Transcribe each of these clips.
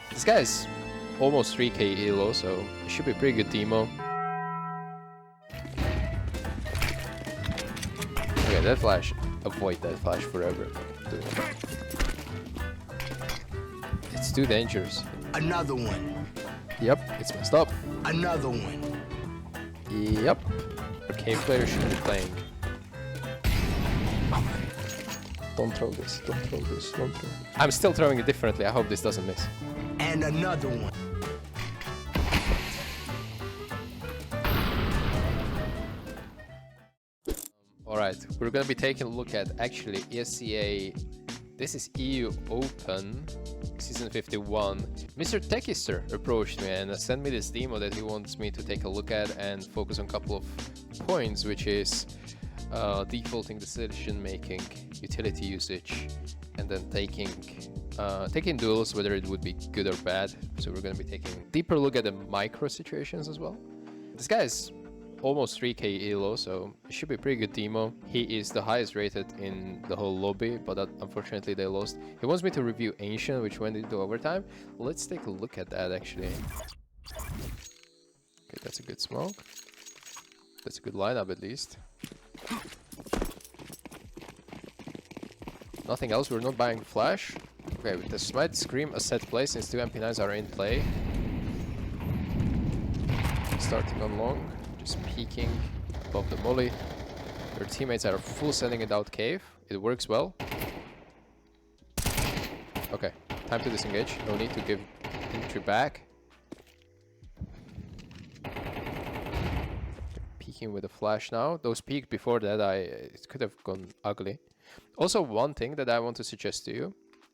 This guy's almost 3k ELO, so it should be a pretty good demo. Okay, that flash. Avoid that flash forever. It's too dangerous. Another one. Yep, it's messed up. Another one. Yep. Okay, player should be playing. Don't throw this, don't throw this, don't throw. I'm still throwing it differently. I hope this doesn't miss. And another one. Alright, we're gonna be taking a look at actually ESCA. This is EU Open Season 51. Mr. Techister approached me and sent me this demo that he wants me to take a look at and focus on a couple of points, which is defaulting decision making, utility usage, and then taking duels, whether it would be good or bad. So we're going to be taking a deeper look at the micro situations as well. This guy is almost 3k ELO, so it should be a pretty good demo. He is the highest rated in the whole lobby, but unfortunately they lost. He wants me to review Ancient, which went into overtime. Let's take a look at that actually. Okay, that's a good smoke. That's a good lineup at least. Nothing else, we're not buying flash. Okay, with the smite scream a set play since 2 MP9s are in play. Starting on long, just peeking above the molly. Your teammates are full sending it out cave. It works well. Okay, time to disengage. No need to give entry back. Peeking with a flash now. Those peeked before that, it could have gone ugly. Also, one thing that I want to suggest to you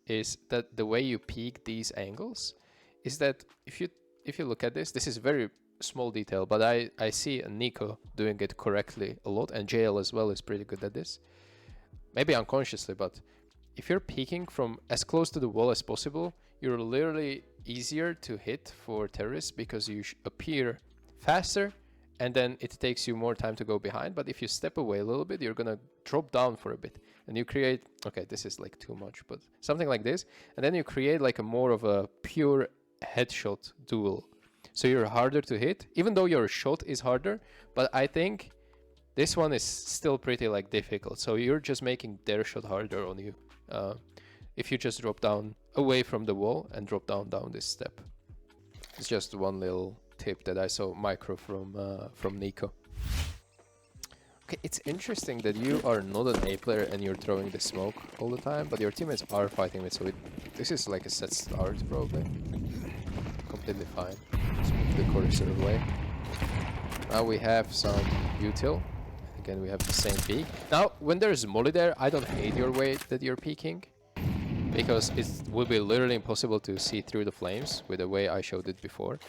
is that the way you peek these angles is that if you look at this is very small detail, but I see Nico doing it correctly a lot, and JL as well is pretty good at this. Maybe unconsciously, but if you're peeking from as close to the wall as possible, you're literally easier to hit for terrorists because you appear faster, and then it takes you more time to go behind. But if you step away a little bit, you're gonna drop down for a bit, and you create, okay, this is like too much, but something like this, and then you create like a more of a pure headshot duel. So you're harder to hit, even though your shot is harder, but I think this one is still pretty like difficult. So you're just making their shot harder on you if you just drop down away from the wall and drop down this step. It's just one little tip that I saw micro from Nico. Okay, it's interesting that you are not an A player and you're throwing the smoke all the time, but your teammates are fighting it, so this is like a set start probably. Completely fine. Just move the cursor away. Now we have some util. Again, we have the same peek. Now, when there's molly there, I don't hate your way that you're peeking, because it will be literally impossible to see through the flames with the way I showed it before.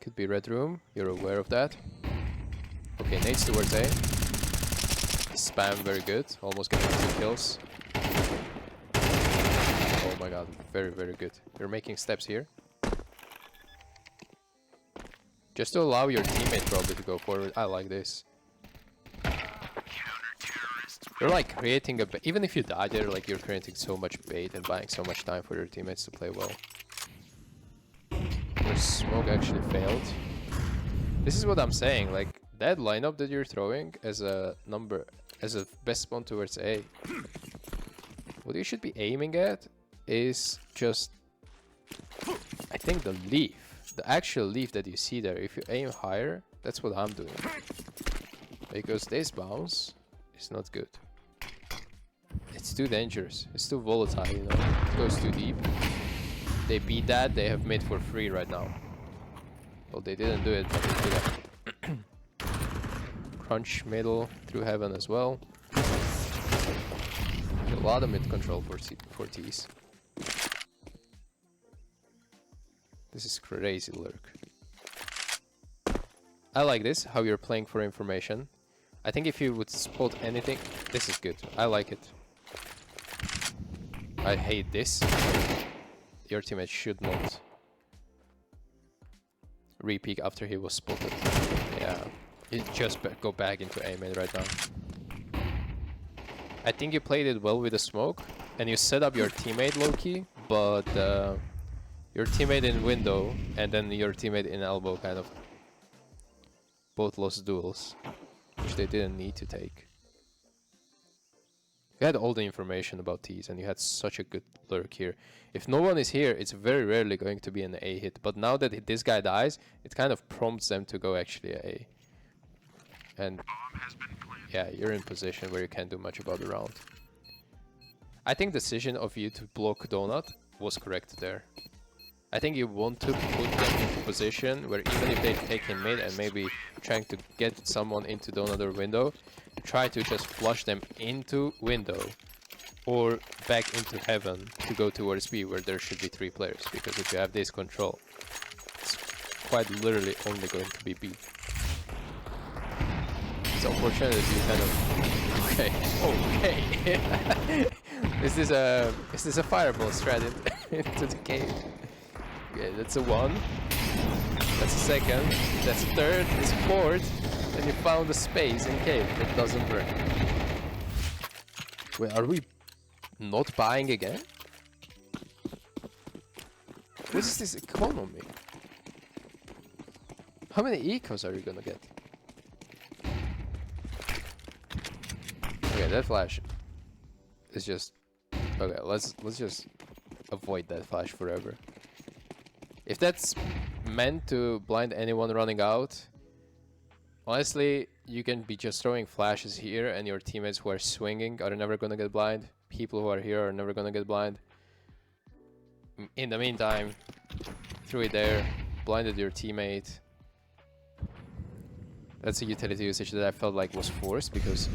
Could be red room, you're aware of that. Okay, nades towards A. Spam, very good. Almost getting 2 kills. Oh my god, very, very good. You're making steps here. Just to allow your teammate probably to go forward. I like this. You're like creating even if you die there, like you're creating so much bait and buying so much time for your teammates to play well. Your smoke actually failed. This is what I'm saying, like that lineup that you're throwing as a best spawn towards A. What you should be aiming at is just, I think, the leaf. The actual leaf that you see there. If you aim higher, that's what I'm doing. Because this bounce is not good. It's too dangerous. It's too volatile, you know. It goes too deep. They beat that, they have mid for free right now. Well, they didn't do it, but they could have. Crunch middle through heaven as well. A lot of mid control for T's. This is crazy lurk. I like this, how you're playing for information. I think if you would spot anything, this is good. I like it. I hate this. Your teammate should not re-peek after he was spotted. Yeah, you just go back into A main right now. I think you played it well with the smoke. and you set up your teammate low-key, but your teammate in window and then your teammate in elbow kind of both lost duels, which they didn't need to take. You had all the information about these, and you had such a good lurk here. If no one is here, it's very rarely going to be an A hit. But now that this guy dies, it kind of prompts them to go actually A. And yeah, you're in position where you can't do much about the round. I think the decision of you to block Donut was correct there. I think you want to put them into position where even if they take him mid and maybe trying to get someone into Donut or window, try to just flush them into window or back into heaven to go towards B where there should be 3 players, because if you have this control, it's quite literally only going to be B. It's unfortunate that you kind of... Okay. Is this a fireball strat into the cave? Okay, that's a 1. That's a 2nd. That's a 3rd. It's a 4th. And you found a space in cave that doesn't work. Wait, are we not buying again? What is this economy? How many ecos are you gonna get? Okay, that flash is just... Okay, let's just avoid that flash forever. If that's meant to blind anyone running out, honestly, you can be just throwing flashes here and your teammates who are swinging are never gonna get blind. People who are here are never gonna get blind. In the meantime, threw it there, blinded your teammate. That's a utility usage that I felt like was forced, because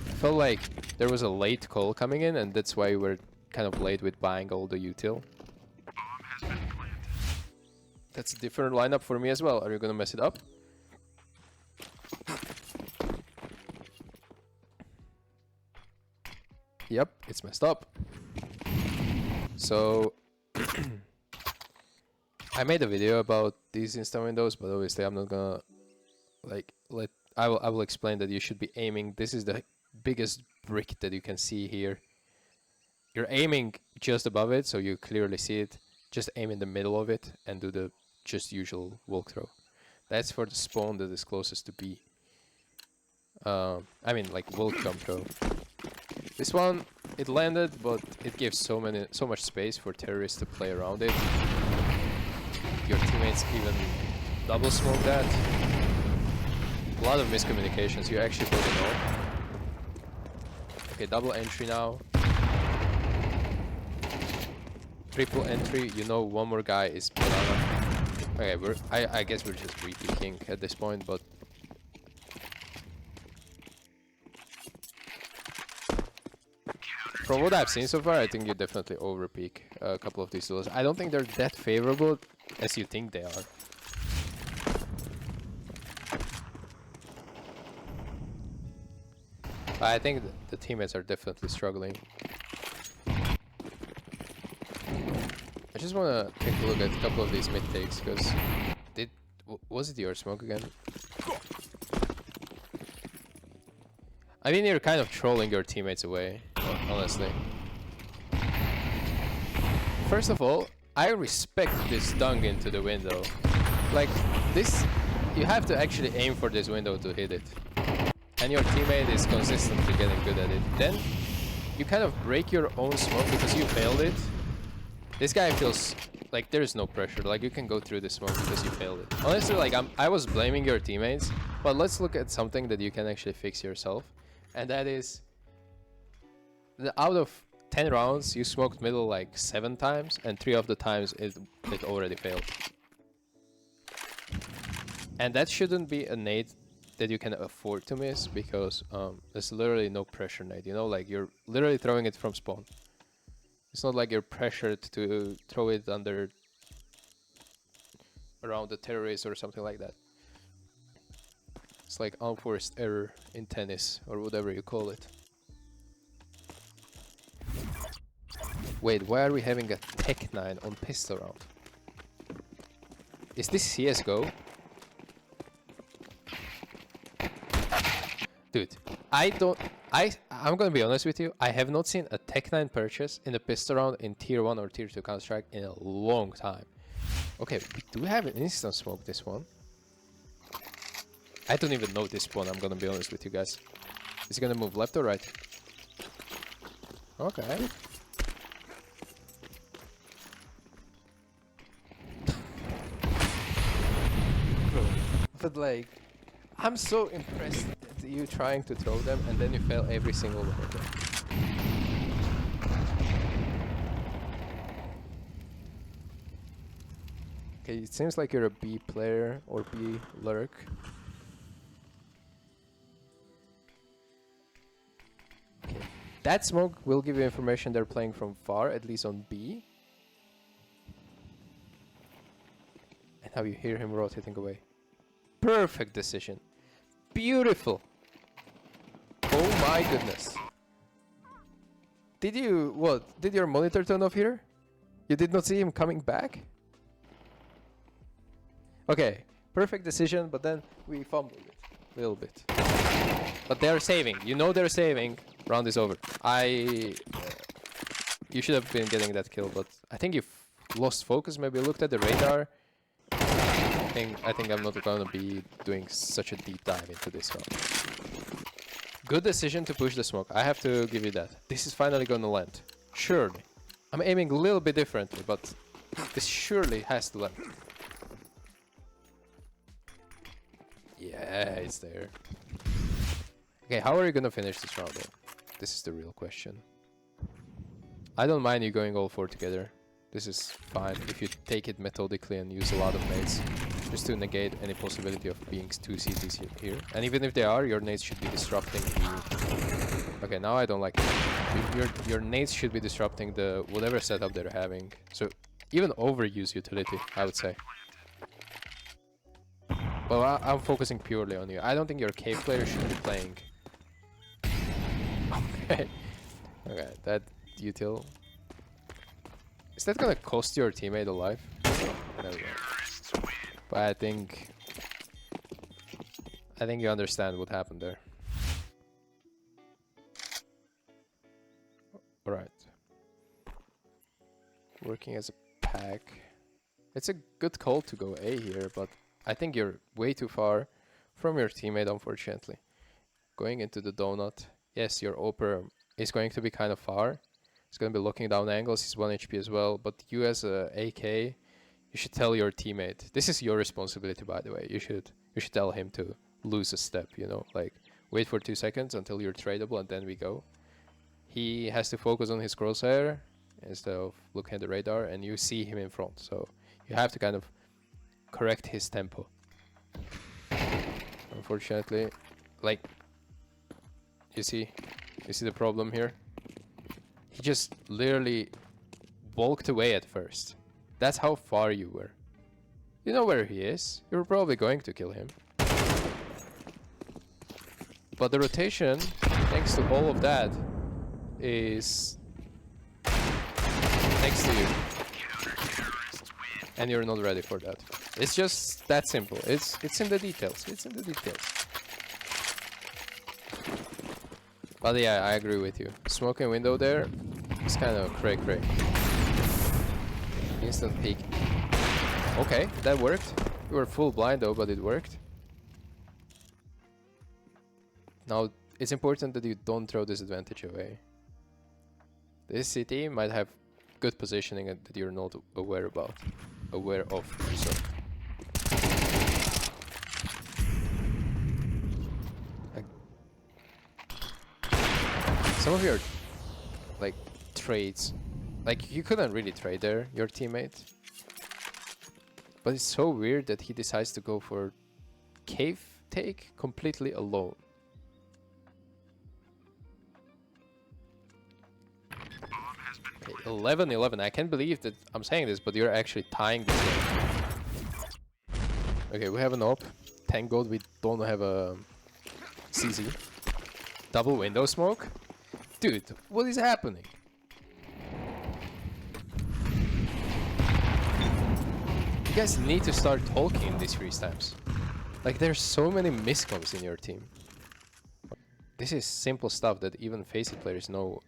I felt like there was a late call coming in, and that's why we were kind of late with buying all the util. That's a different lineup for me as well. Are you gonna mess it up? Yep, it's messed up. So I made a video about these instant windows, but obviously I'm not gonna like I will explain that you should be aiming. This is the biggest brick that you can see here. You're aiming just above it, so you clearly see it. Just aim in the middle of it and do the just usual walk throw. That's for the spawn that is closest to B. I mean, like walk jump throw. This one, it landed, but it gives so much space for terrorists to play around it. Your teammates even double smoke that. A lot of miscommunications. You actually both know. Okay, double entry now. Triple entry. You know, one more guy is banana. Okay, I guess we're just re-peeking at this point, but from what I've seen so far, I think you definitely over-peek a couple of these duels. I don't think they're that favorable as you think they are. But I think the teammates are definitely struggling. I just want to take a look at a couple of these mid takes, because was it your smoke again? I mean, you're kind of trolling your teammates away, honestly. First of all, I respect this dunk into the window. Like, this, you have to actually aim for this window to hit it. And your teammate is consistently getting good at it. Then, you kind of break your own smoke because you failed it. This guy feels like there's no pressure. Like, you can go through the smoke because you failed it. Honestly, like, I was blaming your teammates, but let's look at something that you can actually fix yourself. And that is, out of 10 rounds, you smoked middle like 7 times, and 3 of the times it already failed. And that shouldn't be a nade that you can afford to miss, because there's literally no pressure nade, you know? Like, you're literally throwing it from spawn. It's not like you're pressured to throw it around the terrorist or something like that. It's like unforced error in tennis, or whatever you call it. Wait, why are we having a Tech 9 on pistol round? Is this CSGO? Dude, I I'm gonna be honest with you. I have not seen a Tech9 purchase in a pistol round in Tier 1 or Tier 2 Counter-Strike in a long time. Okay, we do have an instant smoke this one. I don't even know this one, I'm gonna be honest with you guys. Is he gonna move left or right? Okay. But like, I'm so impressed at you trying to throw them and then you fail every single one of them. Okay, it seems like you're a B player or B lurk. Okay. That smoke will give you information they're playing from far, at least on B. And now you hear him rotating away. Perfect decision. Beautiful. Oh my goodness. Did you, what? Did your monitor turn off here? You did not see him coming back? Okay, perfect decision, but then we fumbled it a little bit. But they're saving. You know they're saving. Round is over. You should have been getting that kill, but I think you've lost focus. Maybe looked at the radar. I think I'm not gonna be doing such a deep dive into this one. Good decision to push the smoke. I have to give you that. This is finally gonna land. Surely. I'm aiming a little bit differently, but this surely has to land. Yeah, it's there. Okay, how are you gonna finish this round though? This is the real question. I don't mind you going all four together. This is fine if you take it methodically and use a lot of nades. Just to negate any possibility of being two CTs here. And even if they are, your nades should be disrupting the... Okay, now I don't like it. Your nades should be disrupting the whatever setup they're having. So even overuse utility, I would say. Well, I'm focusing purely on you. I don't think your cave player should be playing. Okay. Okay, that util. Is that gonna cost your teammate a life? There we go. But I think you understand what happened there. Alright. Working as a pack. It's a good call to go A here, but I think you're way too far from your teammate, unfortunately. Going into the donut. Yes, your Oper is going to be kind of far. He's going to be looking down angles. He's 1 HP as well. But you as a AK, you should tell your teammate. This is your responsibility, by the way. You should tell him to lose a step, you know. Like, wait for 2 seconds until you're tradable and then we go. He has to focus on his crosshair instead of looking at the radar. And you see him in front. So you have to kind of correct his tempo. Unfortunately, like, you see the problem here? He just literally walked away at first. That's how far you were. You know where he is. You were probably going to kill him. But the rotation, thanks to all of that, is next to you. And you're not ready for that. It's just that simple. It's in the details. It's in the details. But yeah, I agree with you. Smoking window there is kind of cray. Instant peek. Okay, that worked. You were full blind though, but it worked. Now, it's important that you don't throw this advantage away. This CT might have good positioning that you're not aware of. So. Some of your like trades, like you couldn't really trade there, your teammate. But it's so weird that he decides to go for cave take completely alone. Okay, 11-11. I can't believe that I'm saying this, but you're actually tying this game. Okay, we have an op. Thank God we don't have a CZ. Double window smoke? Dude, what is happening? You guys need to start talking in these freeze times. Like, there's so many miscoms in your team. This is simple stuff that even Faceit players know.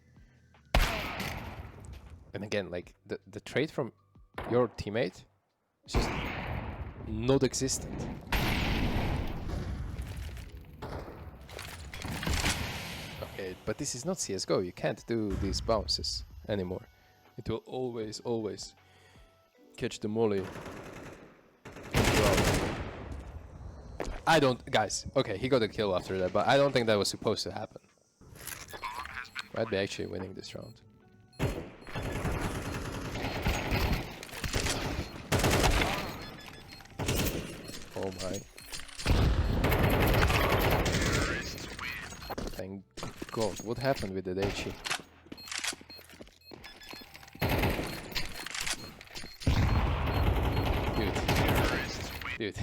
And again, like the trade from your teammate is just not existent. Okay, but this is not CSGO. You can't do these bounces anymore. It will always catch the molly. I don't, guys. Okay, he got a kill after that, but I don't think that was supposed to happen. Might be actually winning this round. Oh my. Thank God. What happened with the Daichi? Dude.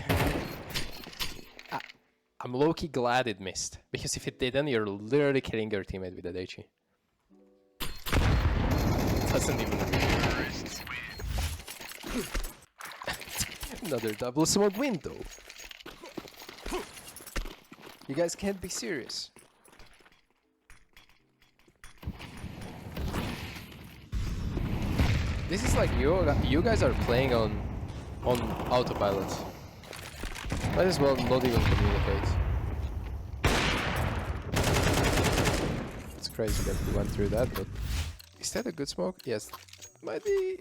I'm low-key glad it missed. Because if it didn't, you're literally killing your teammate with the Daichi. Doesn't even Another double smoke window. You guys can't be serious. This is like you guys are playing on autopilot. Might as well not even communicate. It's crazy that we went through that, but is that a good smoke? Yes, might be.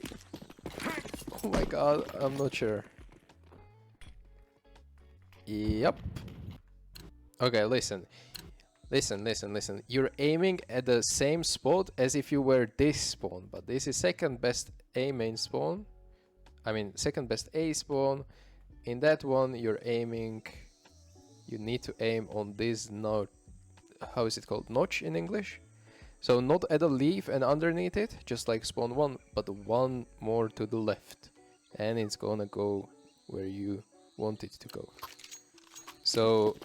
Oh my god, I'm not sure. Yep. Okay, listen. You're aiming at the same spot as if you were this spawn, but this is second best A main spawn. I mean, second best A spawn. In that one, you're aiming. You need to aim on this notch. How is it called? Notch in English. So not at a leaf and underneath it, just like spawn one, but one more to the left, and it's gonna go where you want it to go. So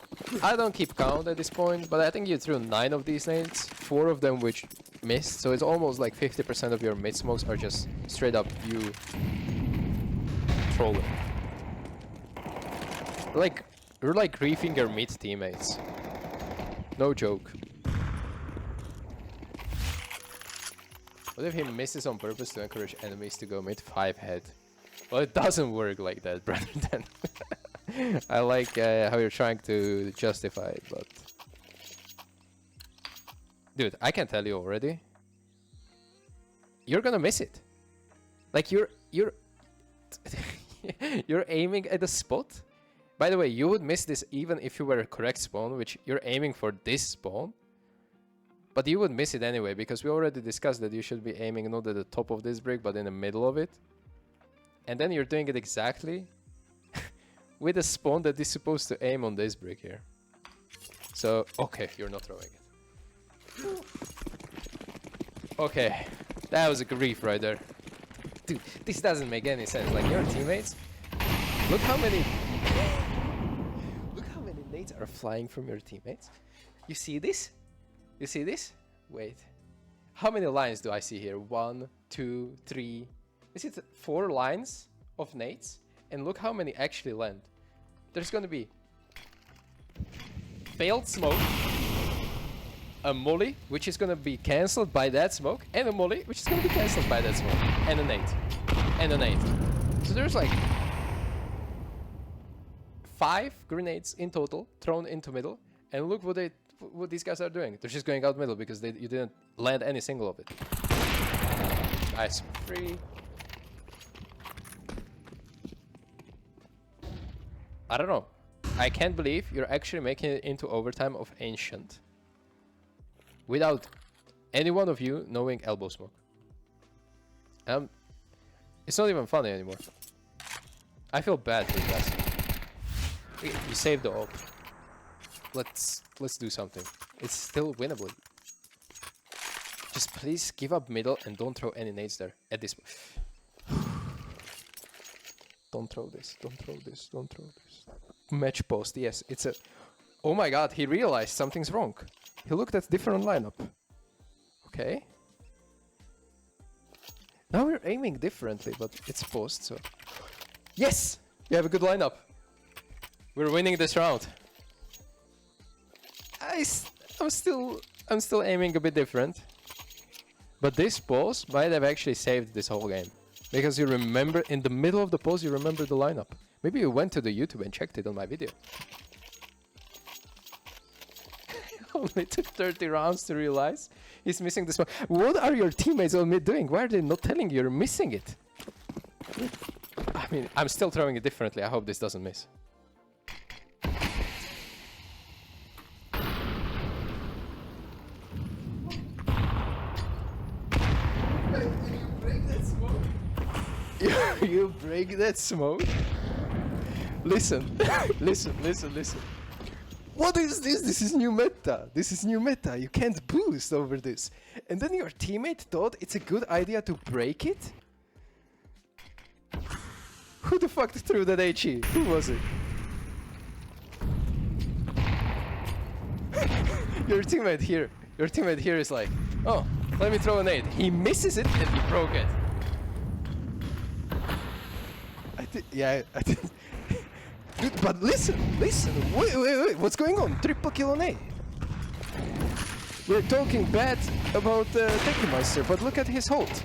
I don't keep count at this point, but I think you threw 9 of these nades, 4 of them which missed. So it's almost like 50% of your mid smokes are just straight up you trolling. Like you're like griefing your mid teammates. No joke. What if he misses on purpose to encourage enemies to go mid 5 head? Well, it doesn't work like that, brother. Then I like how you're trying to justify it, but dude, I can tell you already. You're gonna miss it. Like you're you're aiming at the spot. By the way, you would miss this even if you were a correct spawn, which you're aiming for this spawn. But you would miss it anyway, because we already discussed that you should be aiming not at the top of this brick, but in the middle of it. And then you're doing it exactly with a spawn that is supposed to aim on this brick here. So, okay, you're not throwing it. Okay, that was a grief right there. Dude, this doesn't make any sense. Like, your teammates, look how many nades are flying from your teammates. You see this? You see this? Wait. How many lines do I see here? 1, 2, 3. Is it 4 lines of nades? And look how many actually land. There's gonna be failed smoke, a molly, which is gonna be cancelled by that smoke, and a molly, which is gonna be cancelled by that smoke, and a nade, and a nade. So there's like 5 grenades in total thrown into middle, and look what these guys are doing. They're just going out middle because you didn't land any single of it. Nice, 3. I don't know. I can't believe you're actually making it into overtime of Ancient without any one of you knowing elbow smoke. It's not even funny anymore. I feel bad for you guys. You saved the op. Let's do something. It's still winnable. Just please give up middle and don't throw any nades there at this point. Don't throw this, don't throw this, don't throw this. Match post, yes, it's a... Oh my god, he realized something's wrong. He looked at different lineup. Okay. Now we're aiming differently, but it's post, so... Yes! You have a good lineup. We're winning this round. I'm still aiming a bit different. But this pause might have actually saved this whole game. Because you remember, in the middle of the pause, you remember the lineup. Maybe you went to the YouTube and checked it on my video. Only took 30 rounds to realize he's missing this one. What are your teammates on mid doing? Why are they not telling you you're missing it? I mean, I'm still throwing it differently. I hope this doesn't miss. You break that smoke? Listen, listen. What is this? This is new meta. This is new meta. You can't boost over this. And then your teammate thought it's a good idea to break it? Who the fuck threw that HE? Who was it? Your teammate here is like, oh, let me throw a nade. He misses it and he broke it. I did. Dude, but listen, wait, what's going on? Triple kill on A. We're talking bad about Technomeister, but look at his hold.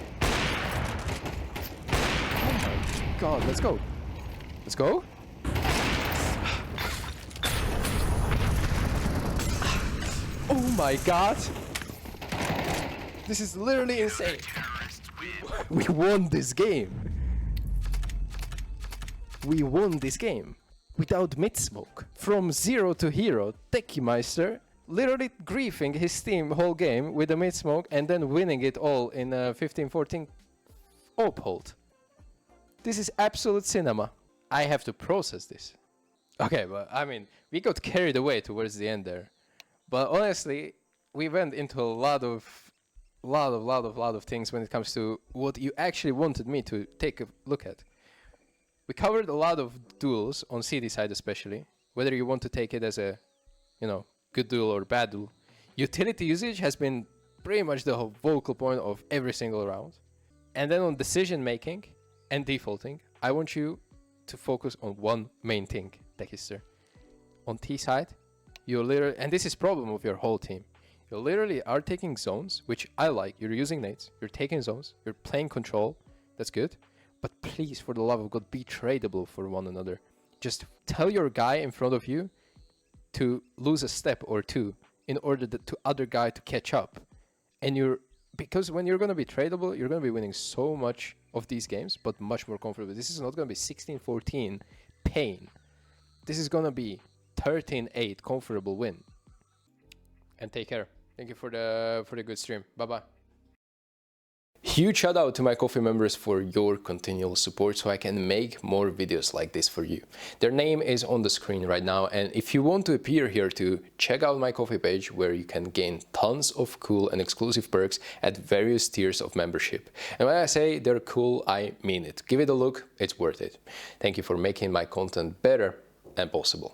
Oh my god, let's go. Let's go. Oh my god. This is literally insane. We won this game. We won this game without mid smoke. From 0 to hero, Technomeister literally griefing his team whole game with a mid smoke and then winning it all in a 15-14 op hold. This is absolute cinema. I have to process this. Okay, but I mean, we got carried away towards the end there. But honestly, we went into a lot of things when it comes to what you actually wanted me to take a look at. We covered a lot of duels on CD side especially, whether you want to take it as a, you know, good duel or bad duel. Utility usage has been pretty much the whole vocal point of every single round. And then on decision making and defaulting, I want you to focus on one main thing, Techister. On T side, you literally, and this is problem of your whole team, you literally are taking zones, which I like. You're using nades, you're taking zones, you're playing control, that's good. But please, for the love of God, be tradable for one another. Just tell your guy in front of you to lose a step or two in order to other guy to catch up. And because when you're going to be tradable, you're going to be winning so much of these games, but much more comfortable. This is not going to be 16-14 pain. This is going to be 13-8 comfortable win. And take care. Thank you for the good stream. Bye-bye. Huge shout out to my coffee members for your continual support so I can make more videos like this for you. Their name is on the screen right now, and if you want to appear here too, check out my coffee page where you can gain tons of cool and exclusive perks at various tiers of membership. And when I say they're cool, I mean it. Give it a look, it's worth it. Thank you for making my content better and possible.